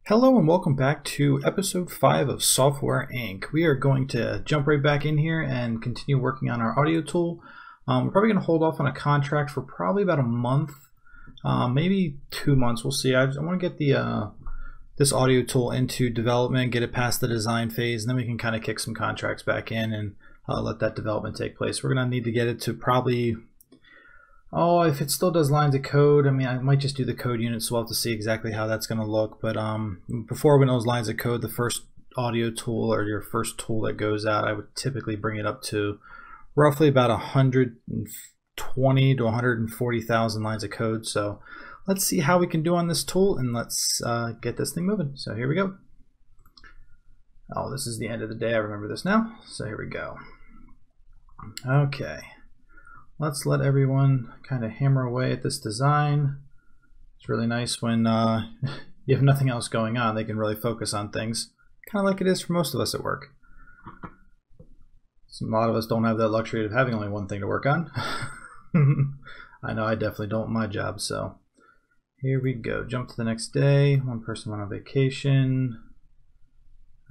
Hello and welcome back to episode 5 of Software Inc. We are going to jump right back in here and continue working on our audio tool. We're probably going to hold off on a contract for probably about a month, maybe 2 months. We'll see. I want to get the this audio tool into development, get it past the design phase, and then we can kind of kick some contracts back in and let that development take place. We're going to need to get it to probably... if it still does lines of code, I mean, I might just do the code unit, so we'll have to see exactly how that's going to look. But before we know those lines of code, the first audio tool or your first tool that goes out, I would typically bring it up to roughly about 120 to 140,000 lines of code. So let's see how we can do on this tool, and let's get this thing moving. So here we go. Oh, this is the end of the day. I remember this now. So here we go. Okay. Let's let everyone kind of hammer away at this design. It's really nice when you have nothing else going on. They can really focus on things, kind of like it is for most of us at work. So a lot of us don't have that luxury of having only one thing to work on. I know I definitely don't in my job. So here we go. Jump to the next day. One person went on vacation.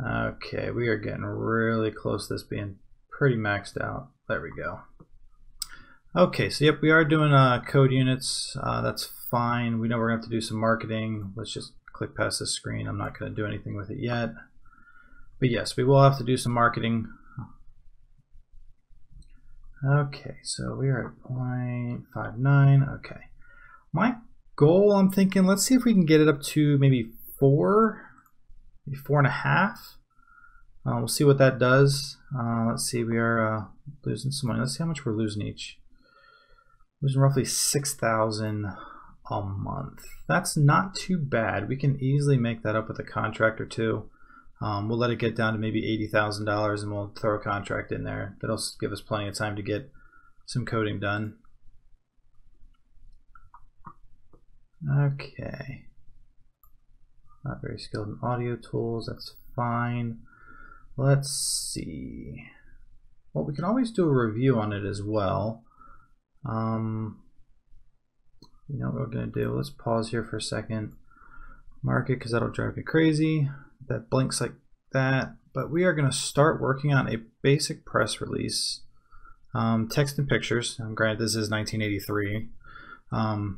Okay, we are getting really close to this being pretty maxed out. There we go. Okay, so yep, we are doing code units. That's fine. We know we're going to have to do some marketing. Let's just click past this screen. I'm not going to do anything with it yet. But yes, we will have to do some marketing. Okay, so we are at 0.59. Okay. My goal, I'm thinking, let's see if we can get it up to maybe 4, maybe 4.5. We'll see what that does. Let's see, we are losing some money. Let's see how much we're losing each. Losing roughly 6,000 a month. That's not too bad. We can easily make that up with a contract or two. We'll let it get down to maybe $80,000 and we'll throw a contract in there. That'll give us plenty of time to get some coding done. Okay. Not very skilled in audio tools. That's fine. Let's see. Well, we can always do a review on it as well. You know what we're going to do? Let's pause here for a second. Mark it because that'll drive me crazy. That blinks like that. But we are going to start working on a basic press release. Text and pictures. Granted, this is 1983. I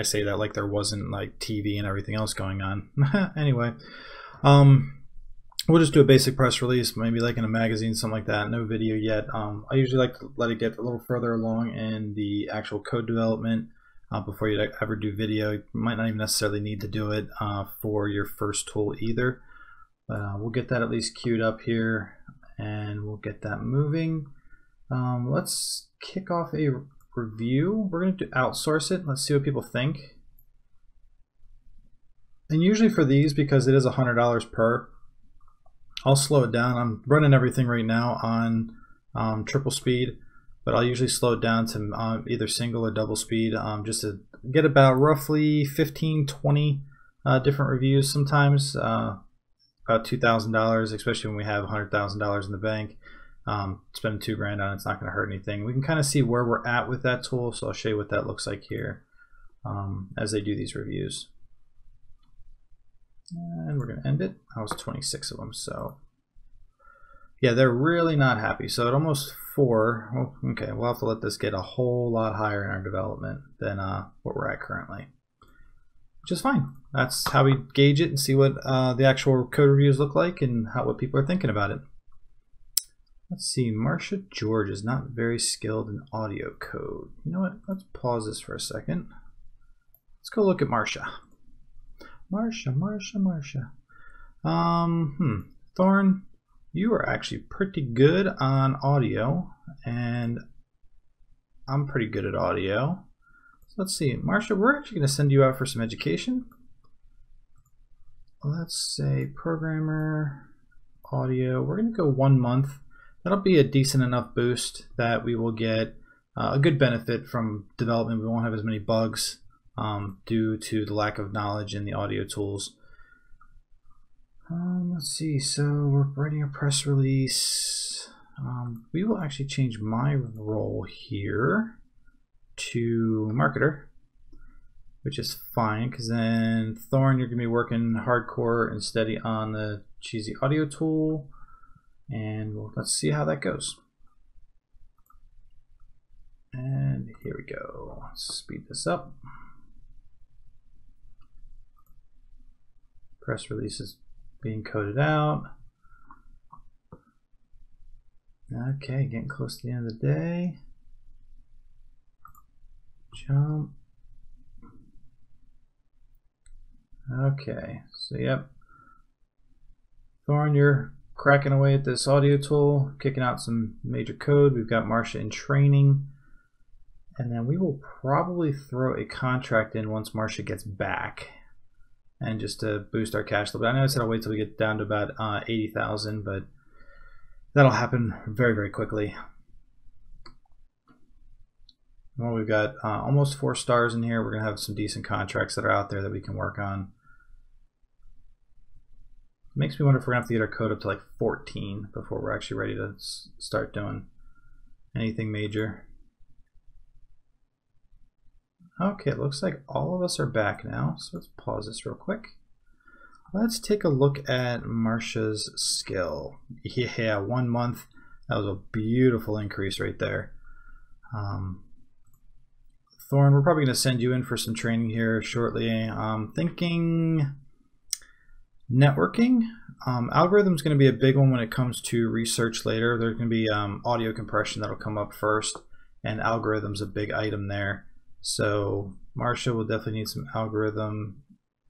say that like there wasn't like TV and everything else going on. Anyway. We'll just do a basic press release, maybe like in a magazine, something like that. No video yet. I usually like to let it get a little further along in the actual code development before you ever do video. You might not even necessarily need to do it for your first tool either. But we'll get that at least queued up here, and we'll get that moving. Let's kick off a review. We're going to outsource it. Let's see what people think. And usually for these, because it is $100 per, I'll slow it down. I'm running everything right now on triple speed, but I'll usually slow it down to either single or double speed just to get about roughly 15-20 different reviews sometimes, about $2,000, especially when we have $100,000 in the bank. Spending $2,000 on it's not going to hurt anything. We can kind of see where we're at with that tool, so I'll show you what that looks like here as they do these reviews. And we're going to end it. That was 26 of them. So yeah, they're really not happy. So at almost 4, well, okay, we'll have to let this get a whole lot higher in our development than what we're at currently, which is fine. That's how we gauge it and see what the actual code reviews look like and what people are thinking about it. Let's see. Marcia George is not very skilled in audio code. You know what? Let's pause this for a second. Let's go look at Marcia. Marcia. Thorn, you are actually pretty good on audio, and I'm pretty good at audio. So let's see, Marcia, we're actually going to send you out for some education. Let's say programmer, audio. We're going to go 1 month. That'll be a decent enough boost that we will get a good benefit from development. We won't have as many bugs. Due to the lack of knowledge in the audio tools. Let's see, so we're writing a press release. We will actually change my role here to marketer. which is fine because then Thorn, you're going to be working hardcore and steady on the cheesy audio tool, and let's see how that goes. And here we go. Let's speed this up. Press release is being coded out. Okay, getting close to the end of the day. Jump. Okay, so yep. Thorn, you're cracking away at this audio tool, kicking out some major code. We've got Marcia in training. And then we will probably throw a contract in once Marcia gets back, and just to boost our cash flow. But I know I said I'll wait till we get down to about 80,000, but that'll happen very, very quickly. Well, we've got almost 4 stars in here. We're going to have some decent contracts that are out there that we can work on. It makes me wonder if we're going to have to get our code up to like 14 before we're actually ready to start doing anything major. Okay, it looks like all of us are back now, so let's pause this real quick. Let's take a look at Marcia's skill. Yeah, 1 month. That was a beautiful increase right there. Thorn, we're probably going to send you in for some training here shortly. Thinking networking. Algorithm's going to be a big one when it comes to research later. There's going to be audio compression that'll come up first, and algorithm's a big item there. So Marcia will definitely need some algorithm.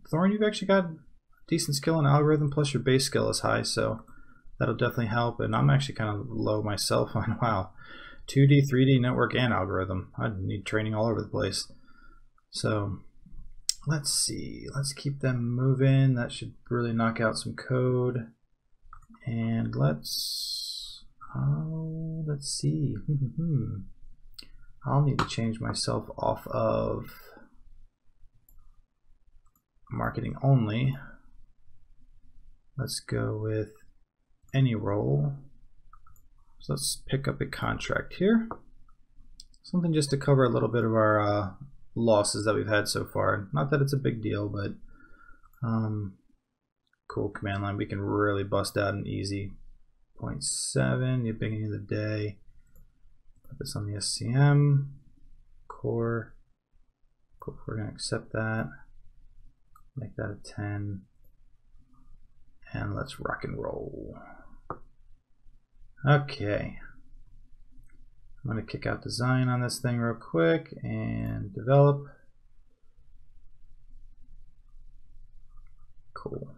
Thorn, you've actually got decent skill in algorithm, plus your base skill is high, so that'll definitely help. And I'm actually kind of low myself on, wow, 2D, 3D, network, and algorithm. I need training all over the place. So let's see, let's keep them moving. That should really knock out some code. And let's see. I'll need to change myself off of marketing only. Let's go with any role. So let's pick up a contract here. Something just to cover a little bit of our losses that we've had so far. Not that it's a big deal, but cool command line. We can really bust out an easy 0.7, the beginning of the day. Put this on the SCM, core. Cool, we're going to accept that. Make that a 10. And let's rock and roll. Okay. I'm going to kick out design on this thing real quick and develop. Cool.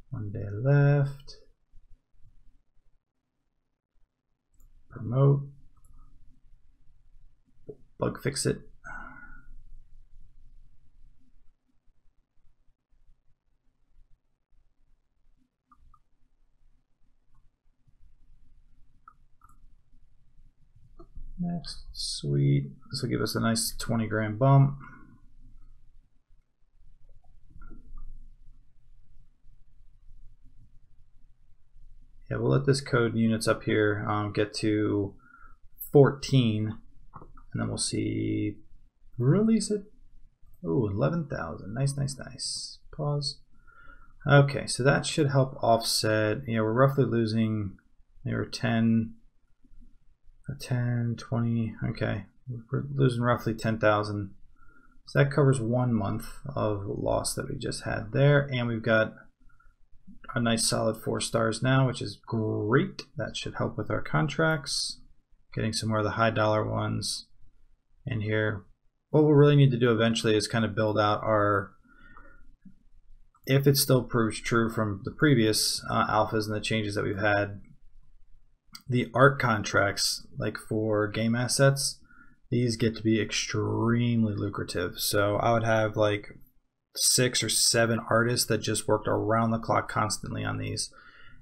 1 day left. Promote. Bug fix it. Next, sweet. This will give us a nice 20 grand bump. Yeah, we'll let this code units up here get to 14, and then we'll see, release it. Oh, 11,000. Nice, nice, nice. Pause. Okay, so that should help offset. You know, we're roughly losing, they were 10, 20. Okay, we're losing roughly 10,000. So that covers 1 month of loss that we just had there, and we've got a nice solid 4 stars now, which is great. That should help with our contracts. Getting some more of the high dollar ones in here. What we'll really need to do eventually is kind of build out our, if it still proves true from the previous alphas and the changes that we've had, the art contracts, like for game assets, these get to be extremely lucrative. So I would have like 6 or 7 artists that just worked around the clock constantly on these,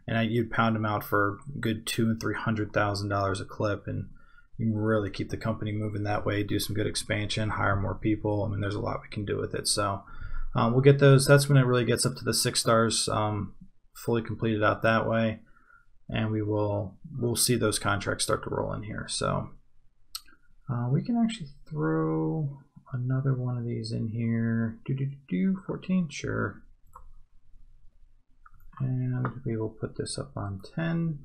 and you'd pound them out for good $200,000 and $300,000 a clip, and you can really keep the company moving that way. Do some good expansion, hire more people. I mean, there's a lot we can do with it. So we'll get those. That's when it really gets up to the 6 stars, fully completed out that way, and we'll see those contracts start to roll in here. So we can actually throw another one of these in here. 14, sure. And we will put this up on 10.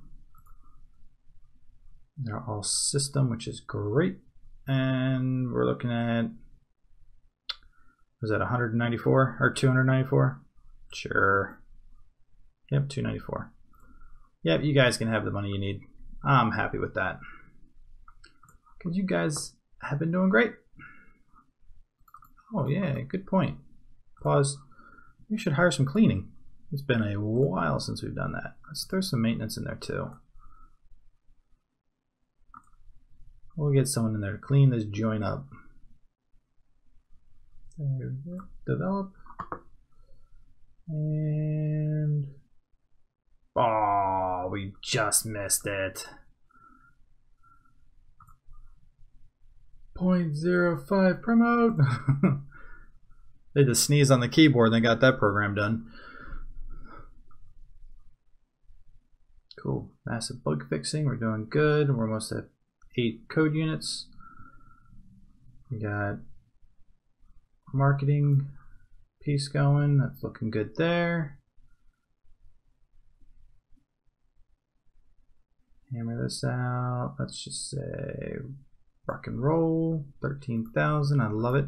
They're all system, which is great. And we're looking at, was that 194 or 294? Sure. Yep, 294. Yep, you guys can have the money you need. I'm happy with that. Because you guys have been doing great. Oh yeah, good point. Pause. We should hire some cleaning. It's been a while since we've done that. Let's throw some maintenance in there too. We'll get someone in there to clean this joint up. There we go. Develop. And... oh, we just missed it. 0.05 promote. They just sneezed on the keyboard and they got that program done. Cool. Massive bug fixing. We're doing good. We're almost at 8 code units. We got marketing piece going. That's looking good there. Hammer this out. Let's just say rock and roll. 13,000. I love it.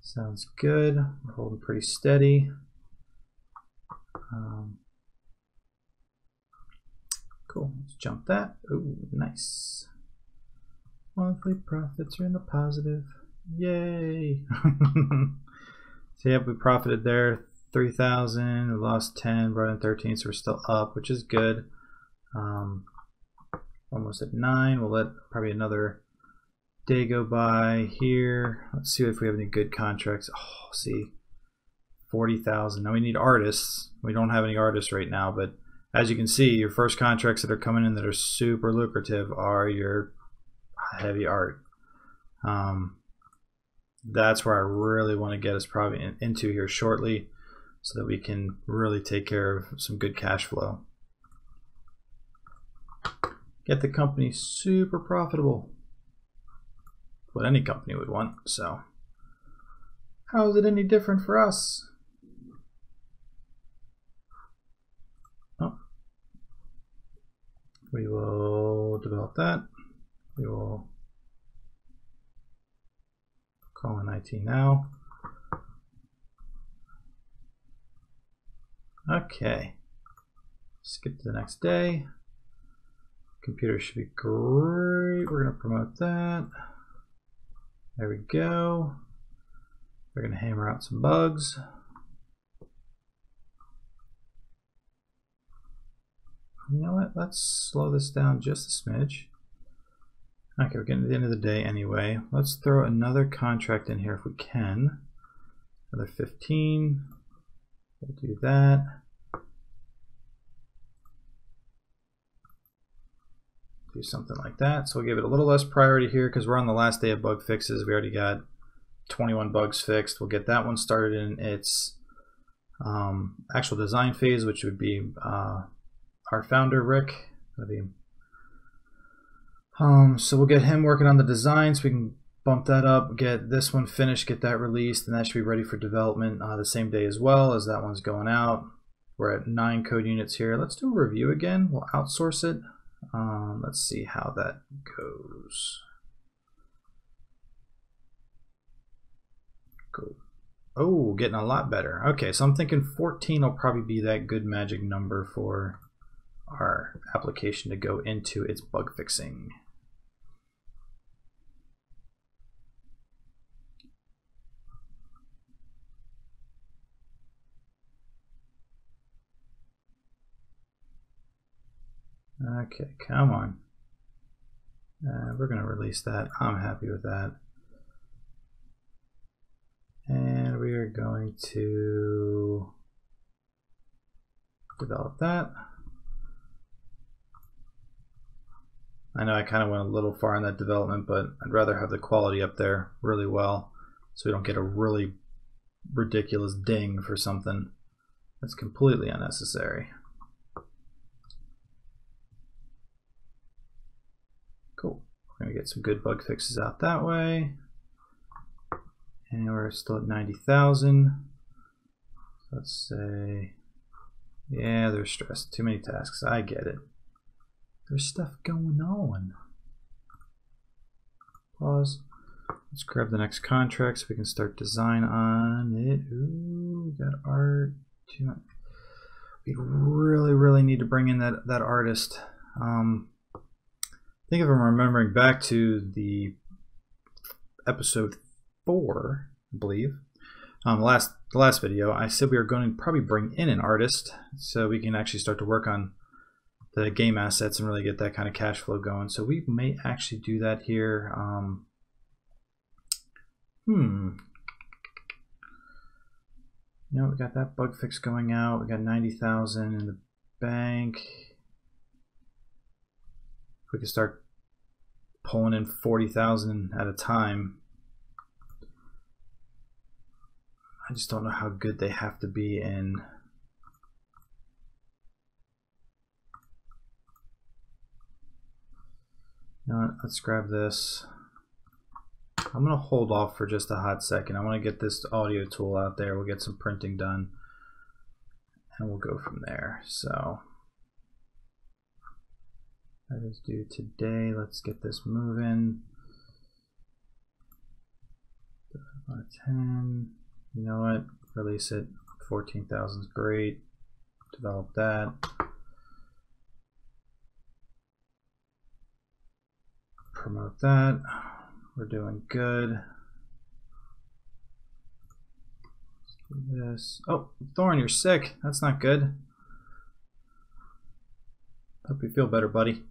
Sounds good. We're holding pretty steady. Cool. Let's jump that. Ooh, nice. Monthly profits are in the positive. Yay! So yep, we profited there. 3,000. We lost 10. Brought in 13. So we're still up, which is good. Almost at 9. We'll let probably another day go by here. Let's see if we have any good contracts. Oh, see, 40,000. Now we need artists. We don't have any artists right now, but as you can see, your first contracts that are coming in that are super lucrative are your heavy art. That's where I really want to get us probably into here shortly, so that we can really take care of some good cash flow. Get the company super profitable. What any company would want. So how is it any different for us? Oh. We will develop that. We will call in IT now. Okay. Skip to the next day. Computer should be great. We're going to promote that. There we go. We're going to hammer out some bugs. You know what? Let's slow this down just a smidge. Okay, we're getting to the end of the day anyway. Let's throw another contract in here if we can. Another 15. We'll do that. Do something like that. So we'll give it a little less priority here because we're on the last day of bug fixes. We already got 21 bugs fixed. We'll get that one started in its actual design phase, which would be our founder, Rick. That'd be, so we'll get him working on the design so we can bump that up, get this one finished, get that released, and that should be ready for development the same day as well as that one's going out. We're at 9 code units here. Let's do a review again. We'll outsource it. Let's see how that goes. Cool. Oh, getting a lot better. Okay, so I'm thinking 14 will probably be that good magic number for our application to go into its bug fixing. Okay, come on. We're going to release that. I'm happy with that. And we are going to develop that. I know I kind of went a little far in that development, but I'd rather have the quality up there really well so we don't get a really ridiculous ding for something that's completely unnecessary. Cool. We're going to get some good bug fixes out that way. And we're still at 90,000. Let's say, yeah, they're stressed. Too many tasks. I get it. There's stuff going on. Pause. Let's grab the next contract so we can start design on it. Ooh, we got art. We really need to bring in that artist. I think if I'm remembering back to the episode 4, I believe, the last video, I said we were going to probably bring in an artist so we can actually start to work on the game assets and really get that kind of cash flow going. So we may actually do that here. No, we got that bug fix going out. We got 90,000 in the bank. If we could start pulling in 40,000 at a time. I just don't know how good they have to be in. You know what? Let's grab this. I'm going to hold off for just a hot second. I want to get this audio tool out there. We'll get some printing done and we'll go from there. So that is due today. Let's get this moving. 10. You know what? Release it. 14,000 is great. Develop that. Promote that. We're doing good. Let's do this. Oh, Thorn, you're sick. That's not good. Hope you feel better, buddy.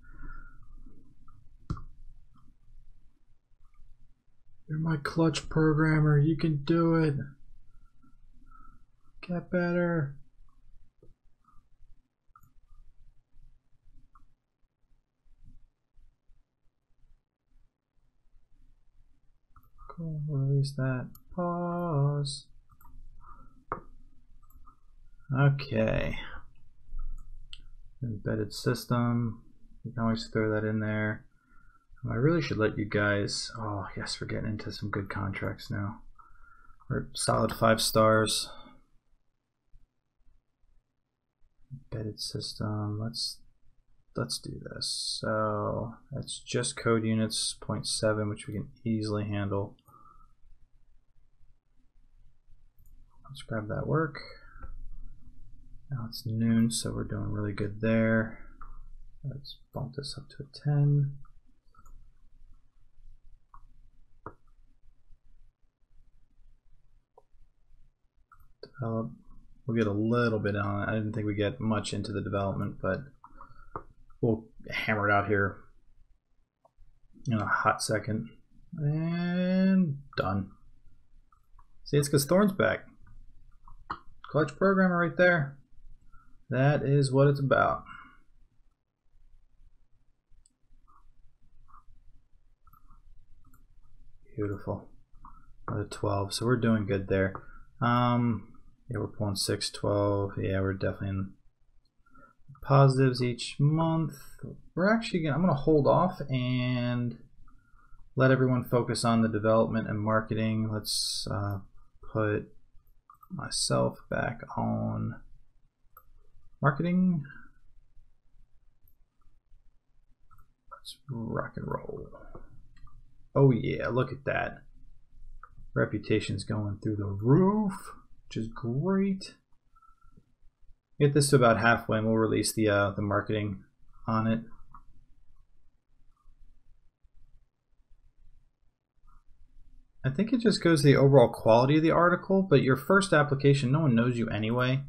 You're my clutch programmer. You can do it. Get better. Cool. Release that. Pause. Okay. Embedded system. You can always throw that in there. I really should let you guys. Oh, yes, we're getting into some good contracts now. We're solid 5 stars. Embedded system. Let's do this. So that's just code units 0.7, which we can easily handle. Let's grab that work. Now it's noon, so we're doing really good there. Let's bump this up to a 10. Develop. We'll get a little bit on it. I didn't think we'd get much into the development, but we'll hammer it out here in a hot second. And done. See, it's because Thorn's back. Clutch programmer right there. That is what it's about. Beautiful. Another 12. So we're doing good there. Yeah, we're pulling 6, 12. Yeah, we're definitely in positives each month. We're actually I'm going to hold off and let everyone focus on the development and marketing. Let's put myself back on marketing. Let's rock and roll. Oh yeah, look at that. Reputation's going through the roof, which is great. Get this to about halfway and we'll release the marketing on it. I think it just goes to the overall quality of the article, but your first application, no one knows you anyway.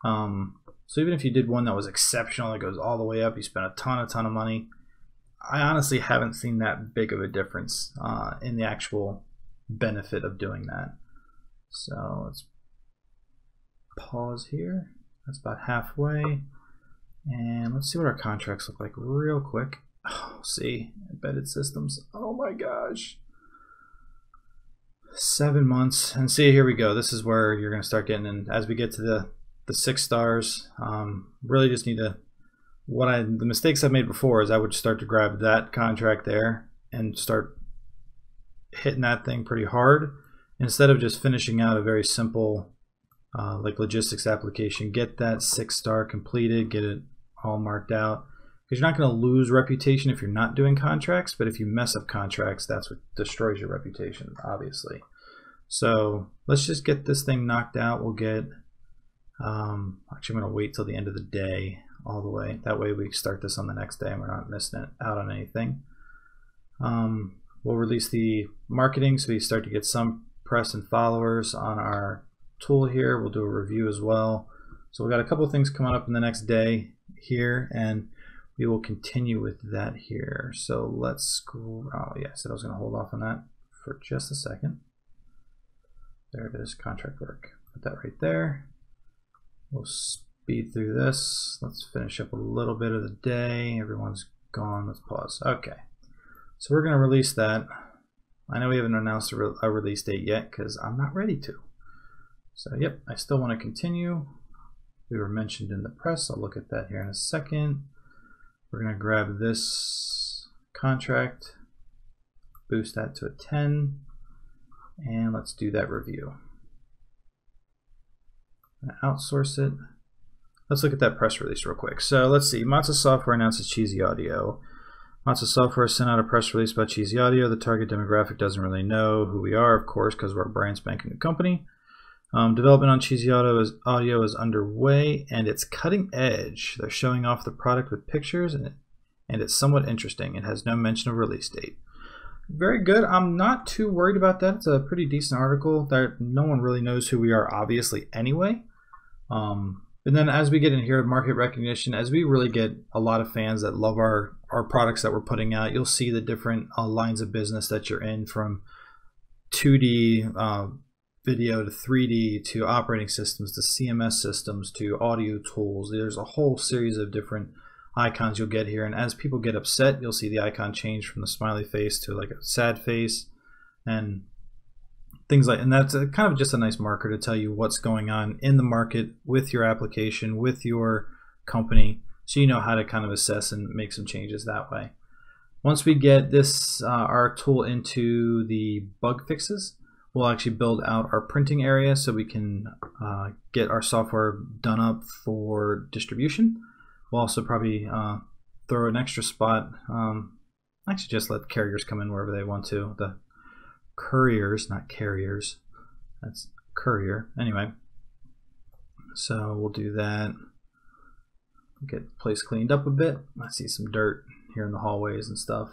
So even if you did one that was exceptional, that goes all the way up, you spent a ton of money, I honestly haven't seen that big of a difference in the actual benefit of doing that. So let's pause here. That's about halfway. And let's see what our contracts look like real quick. Oh, see, embedded systems. Oh my gosh. 7 months. And see, here we go. This is where you're going to start getting in. As we get to the 6 stars, really just need to, the mistakes I've made before is I would start to grab that contract there and start hitting that thing pretty hard. instead of just finishing out a very simple like logistics application, get that 6-star completed, get it all marked out, because you're not going to lose reputation if you're not doing contracts, but if you mess up contracts, that's what destroys your reputation, obviously. So let's just get this thing knocked out. We'll get actually I'm going to wait till the end of the day all the way, that way we start this on the next day and we're not missing out on anything. We'll release the marketing so we start to get some press and followers on our tool here. We'll do a review as well. So we've got a couple of things coming up in the next day here, and we will continue with that here. So let's go. Oh yeah, I said I was going to hold off on that for just a second. There it is, contract work. Put that right there. We'll speed through this. Let's finish up a little bit of the day. Everyone's gone. Let's pause. Okay. So we're going to release that. I know we haven't announced a release date yet because I'm not ready to. So yep, I still want to continue. We were mentioned in the press. I'll look at that here in a second. We're going to grab this contract, boost that to a 10, and let's do that review. Outsource it. Let's look at that press release real quick. So let's see. Matza Software announces Cheesy Audio. Matza Software sent out a press release about Cheesy Audio. The target demographic doesn't really know who we are, of course, because we're a brand spanking new company. Development on Cheesy Audio is underway, and it's cutting edge. They're showing off the product with pictures, and it's somewhat interesting. It has no mention of release date. Very good. I'm not too worried about that. It's a pretty decent article. No one really knows who we are, obviously, anyway. And then as we get in here, market recognition, as we really get a lot of fans that love our products that we're putting out, you'll see the different lines of business that you're in, from 2D video to 3D to operating systems to CMS systems to audio tools. There's a whole series of different icons you'll get here, and as people get upset, you'll see the icon change from the smiley face to like a sad face and things like, and that's kind of just a nice marker to tell you what's going on in the market with your application, with your company, so you know how to kind of assess and make some changes that way. Once we get this our tool into the bug fixes, we'll actually build out our printing area so we can get our software done up for distribution. We'll also probably throw an extra spot, actually just let carriers come in wherever they want to. The couriers, not carriers, that's courier. Anyway, so we'll do that. Get the place cleaned up a bit. I see some dirt here in the hallways and stuff.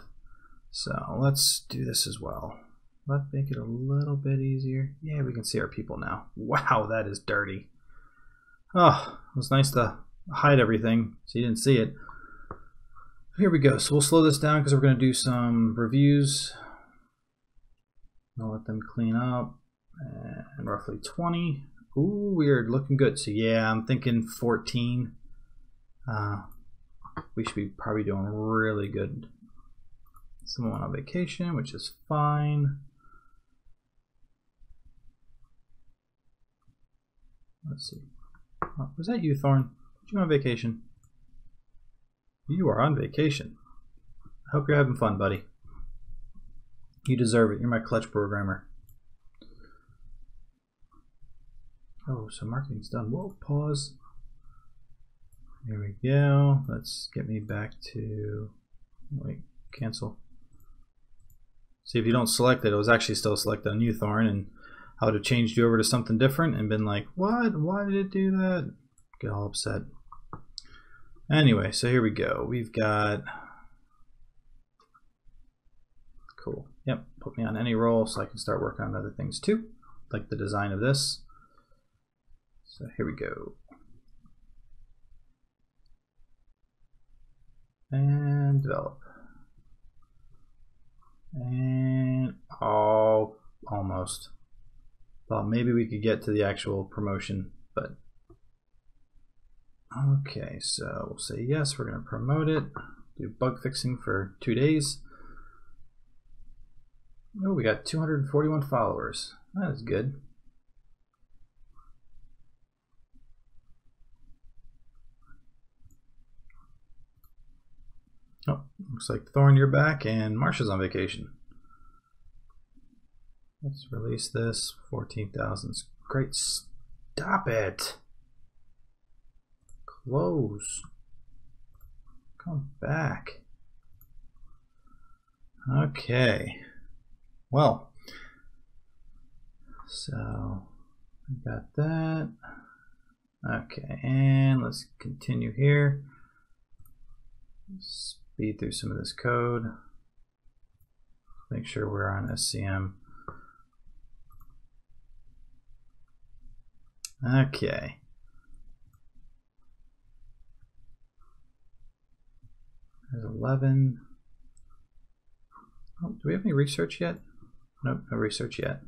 So let's do this as well. Let's make it a little bit easier. Yeah, we can see our people now. Wow, that is dirty. Oh, it was nice to hide everything so you didn't see it. Here we go. So we'll slow this down because we're going to do some reviews. I'll let them clean up. And roughly 20. Ooh, weird. Looking good. So yeah, I'm thinking 14. We should be probably doing really good. Someone on vacation, which is fine. Let's see. Oh, was that you, Thorn? Are you on vacation? You are on vacation. I hope you're having fun, buddy. You deserve it. You're my clutch programmer. Oh, so marketing's done. Whoa, pause. Here we go. Let's get me back to, wait, cancel. See, if you don't select it, it was actually still selected on you, Thorn, and I would have changed you over to something different and been like, what? Why did it do that? Get all upset. Anyway, so here we go. We've got, cool. Yep, put me on any role so I can start working on other things too, like the design of this. So here we go. And develop. And oh, almost. Thought maybe we could get to the actual promotion, but okay, so we'll say yes, we're going to promote it, do bug fixing for 2 days. Oh, we got 241 followers. That is good. Oh, looks like Thorn, you're back, and Marsha's on vacation. Let's release this. 14,000. Great. Stop it. Close. Come back. Okay. Well, so we got that. Okay, and let's continue here. Speed through some of this code. Make sure we're on SCM. Okay. There's 11. Oh, do we have any research yet? Nope, no research yet.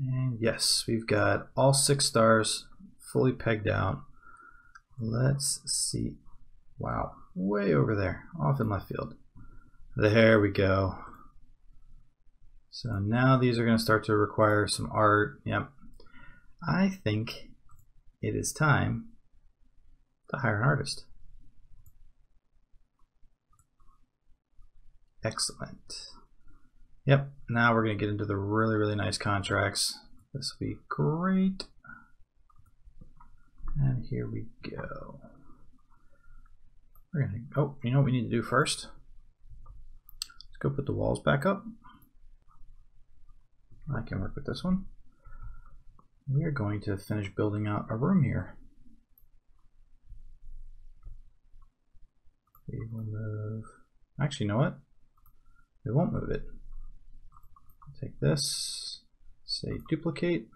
And yes, we've got all 6 stars fully pegged out. Let's see. Wow, way over there, off in left field. There we go. So now these are going to start to require some art. Yep. I think it is time to hire an artist. Excellent. Yep, now we're going to get into the really, really nice contracts. This will be great. And here we go. We're going to, oh, you know what we need to do first? Let's go put the walls back up. I can work with this one. We are going to finish building out a room here. We will move, actually, you know what? We won't move it. Take this, say duplicate.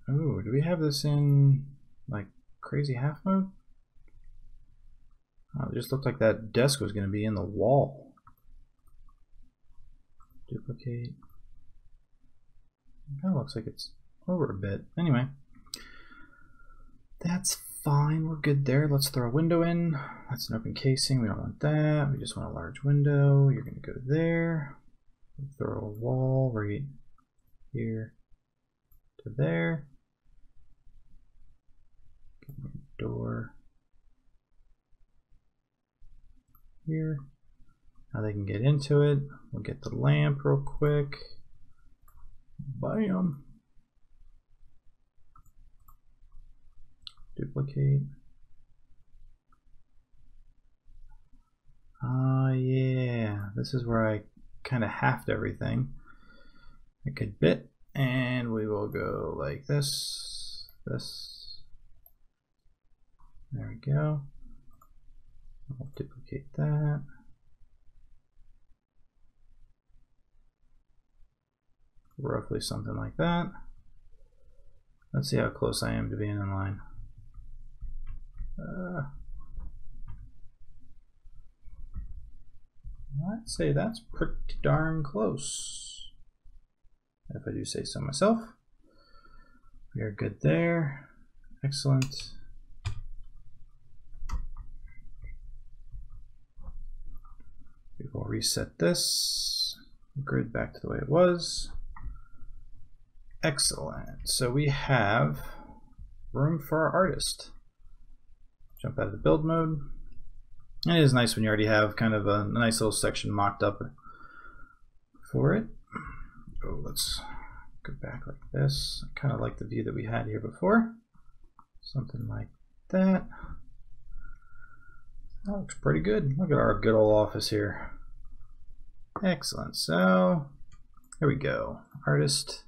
Oh, do we have this in like crazy half mode? Oh, it just looked like that desk was going to be in the wall. Duplicate. Kind of looks like it's over a bit. Anyway, that's fine. We're good there. Let's throw a window in. That's an open casing. We don't want that. We just want a large window. You're going to go there. Throw a wall right here to there. Door here. Now they can get into it. We'll get the lamp real quick. Bam. Duplicate. Yeah, this is where I kind of halved everything. A good bit, and we will go like this, this. There we go. I'll duplicate that. Roughly something like that. Let's see how close I am to being in line. I'd say that's pretty darn close, if I do say so myself. We are good there. Excellent. We will reset this grid back to the way it was. Excellent. So we have room for our artist. Jump out of the build mode. And it is nice when you already have kind of a nice little section mocked up for it. Oh, let's go back like this. I kind of like the view that we had here before. Something like that. That looks pretty good. Look at our good old office here. Excellent. So here we go. Artist.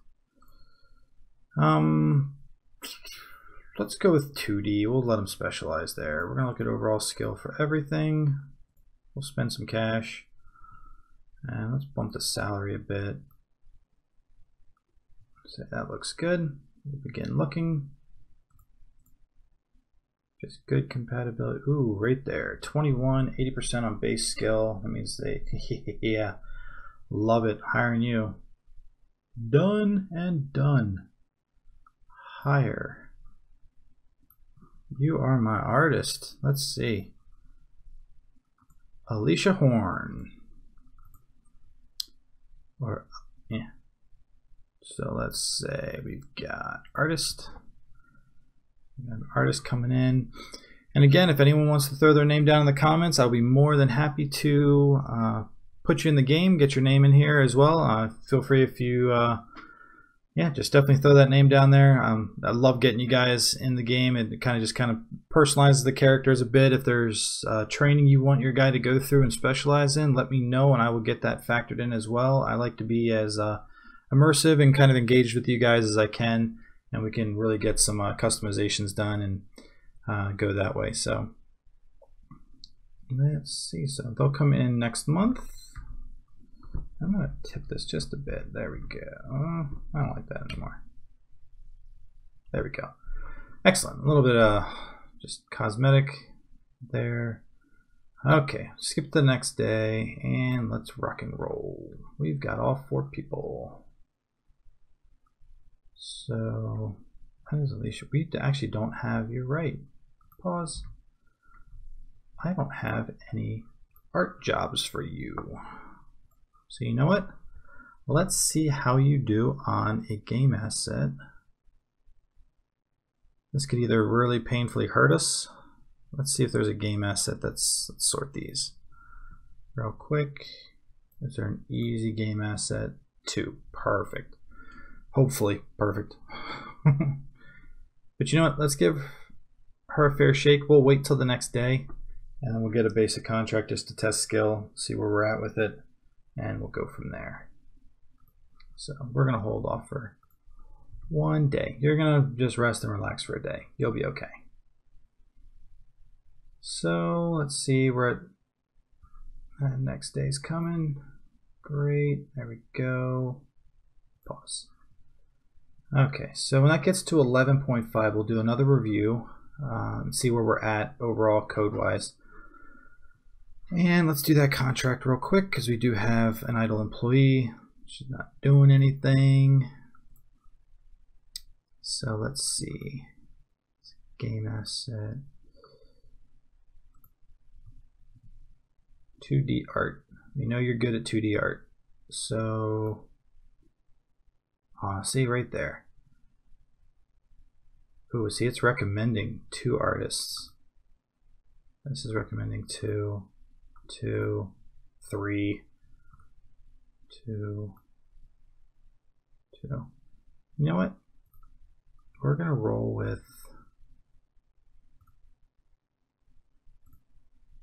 Let's go with 2D. We'll let them specialize there. We're gonna look at overall skill for everything. We'll spend some cash. And let's bump the salary a bit. So that looks good. We'll begin looking. Just good compatibility. Ooh, right there. 21, 80% on base skill. That means they, yeah, love it. Hiring you. Done and done. Hire. You are my artist. Let's see. Alicia Horn. Or, yeah. So let's say we've got artist. We got an artist coming in. And again, if anyone wants to throw their name down in the comments, I'll be more than happy to put you in the game, get your name in here as well. Feel free if you, yeah, just definitely throw that name down there. I love getting you guys in the game. It kind of personalizes the characters a bit. If there's training you want your guy to go through and specialize in, let me know and I will get that factored in as well. I like to be as immersive and kind of engaged with you guys as I can, and we can really get some customizations done and go that way. So let's see. So they'll come in next month. I'm going to tip this just a bit. There we go. I don't like that anymore. There we go. Excellent. A little bit of just cosmetic there. Okay, skip to the next day and let's rock and roll. We've got all 4 people. So, how is Alicia? We actually don't have, you're right. Pause. I don't have any art jobs for you. So you know what? Let's see how you do on a game asset. This could either really painfully hurt us. Let's see if there's a game asset let's sort these real quick. Is there an easy game asset? 2. Perfect. Hopefully perfect. But you know what? Let's give her a fair shake. We'll wait till the next day and then we'll get a basic contract just to test skill, see where we're at with it, and we'll go from there. So we're gonna hold off for 1 day. You're gonna just rest and relax for a day. You'll be okay. So let's see, we're at next day's coming. Great, there we go. Pause. Okay, so when that gets to 11.5, we'll do another review and see where we're at overall code-wise. And let's do that contract real quick because we do have an idle employee. She's not doing anything. So let's see. Game asset. 2D art. We know you're good at 2D art. So, see right there. Ooh, see, it's recommending 2 artists. This is recommending 2, 2, 3, 2, 2. You know what? We're gonna roll with,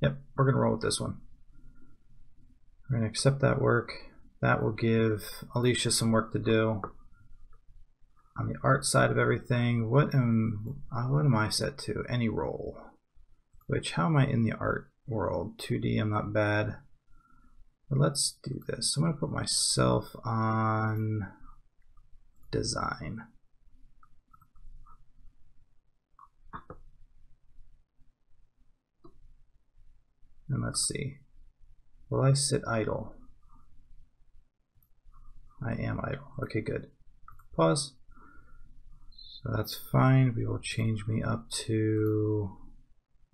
yep, we're gonna roll with this one. We're gonna accept that work. That will give Alicia some work to do on the art side of everything. What am I set to? Any role. Which, how am I in the art world? 2D, I'm not bad. But let's do this. I'm gonna put myself on design. And let's see. Will I sit idle? I am idle. Okay, good. Pause. So that's fine. We will change me up to,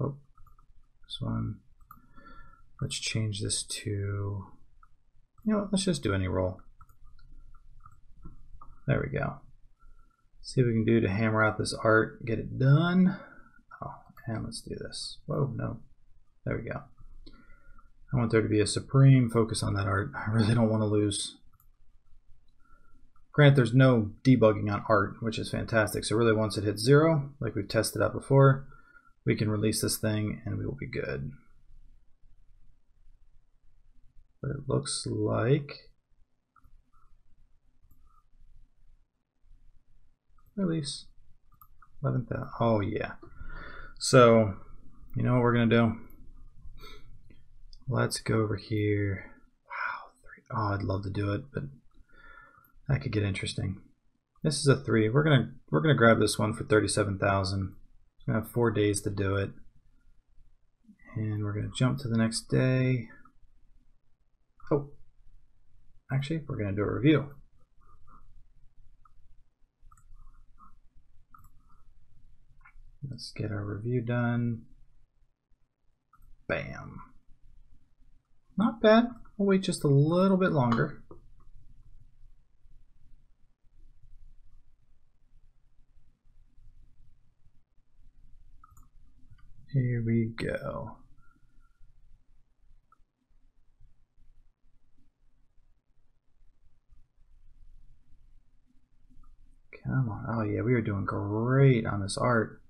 oh, this one. Let's change this to, you know what, let's just do any role. There we go. See what we can do to hammer out this art, get it done. Oh, and let's do this. Whoa, no. There we go. I want there to be a supreme focus on that art. I really don't want to lose. Granted, there's no debugging on art, which is fantastic. So really once it hits 0, like we've tested out before, we can release this thing and we will be good. But it looks like, release 11,000. Oh yeah. So you know what we're gonna do? Let's go over here. Wow, 3. Oh, I'd love to do it, but that could get interesting. This is a 3. We're gonna grab this one for 37,000. We're gonna have 4 days to do it, and we're gonna jump to the next day. Oh, actually, we're gonna do a review. Let's get our review done. Bam. Not bad. We'll wait just a little bit longer. go. Come on. Oh yeah, we are doing great on this art.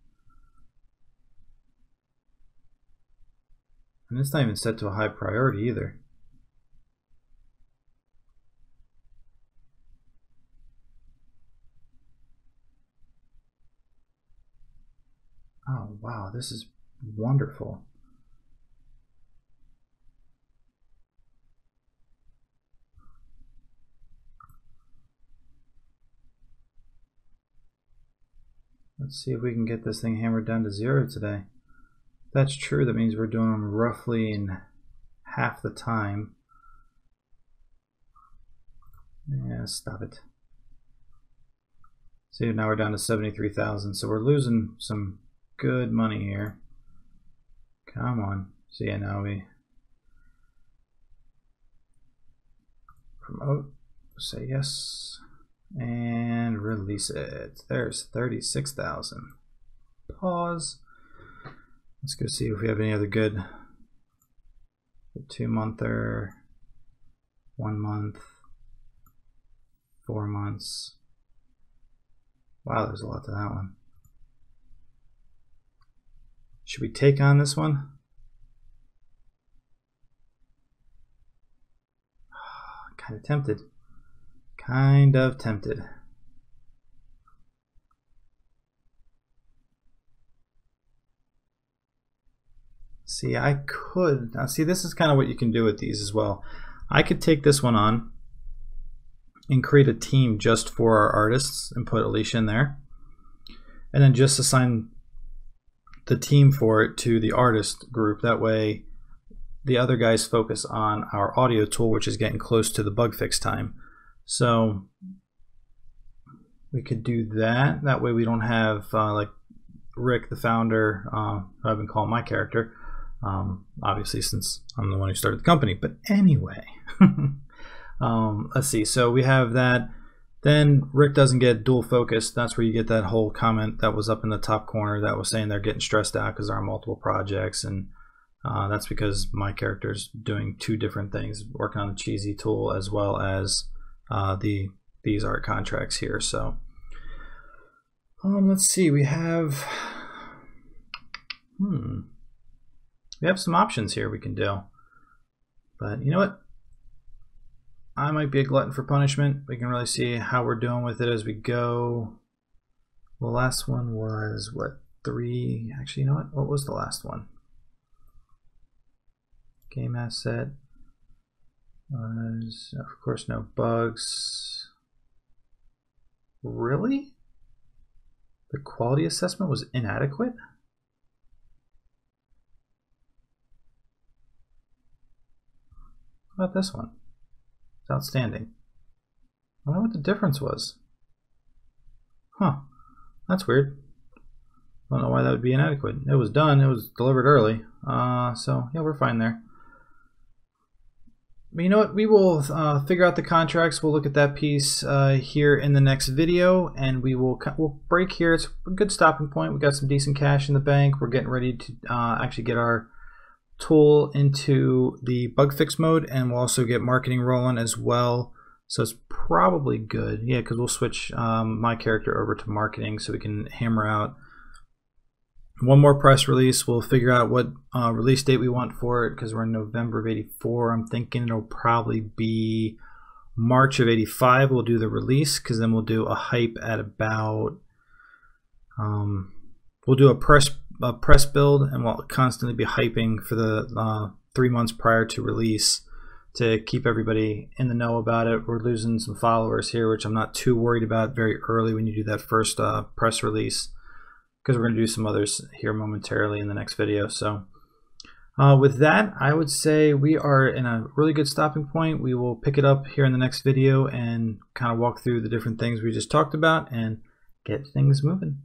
And it's not even set to a high priority either. Oh wow, this is wonderful. Let's see if we can get this thing hammered down to 0 today. If that's true, that means we're doing them roughly in half the time. Yeah, stop it. See, now we're down to 73,000, so we're losing some good money here. Come on. So yeah, now we promote, say yes, and release it. There's 36,000. Pause. Let's go see if we have any other good 2-monther, 1 month, 4 months. Wow, there's a lot to that one. Should we take on this one? Kind of tempted. Kind of tempted. See, I could. Now, see, this is kind of what you can do with these as well. I could take this one on and create a team just for our artists and put Alicia in there. And then just assign the team for it to the artist group. That way the other guys focus on our audio tool, which is getting close to the bug fix time. So we could do that. That way we don't have like Rick, the founder, who I've been calling my character, obviously since I'm the one who started the company. But anyway, let's see. So we have that. Then Rick doesn't get dual focused. That's where you get that whole comment that was up in the top corner that was saying they're getting stressed out because there are multiple projects, and that's because my character's doing 2 different things, working on the cheesy tool as well as these art contracts here. So let's see. We have some options here we can do, but you know what? I might be a glutton for punishment. We can really see how we're doing with it as we go. The last one was what, 3? Actually, you know what was the last one? Game asset was, of course, no bugs. Really? The quality assessment was inadequate? How about this one? It's outstanding. I wonder what the difference was. Huh. That's weird. I don't know why that would be inadequate. It was done. It was delivered early. So, yeah, we're fine there. But you know what? We will figure out the contracts. We'll look at that piece here in the next video, and we'll break here. It's a good stopping point. We got some decent cash in the bank. We're getting ready to actually get our tool into the bug fix mode, and we'll also get marketing rolling as well. So it's probably good. Yeah, because we'll switch my character over to marketing so we can hammer out one more press release. We'll figure out what release date we want for it, because we're in November of '84. I'm thinking it'll probably be March of '85. We'll do the release, because then we'll do a hype at about we'll do a press build, and we'll constantly be hyping for the 3 months prior to release to keep everybody in the know about it. We're losing some followers here, which I'm not too worried about very early when you do that first press release, because we're going to do some others here momentarily in the next video. So with that, I would say we are in a really good stopping point. We will pick it up here in the next video and kind of walk through the different things we just talked about and get things moving.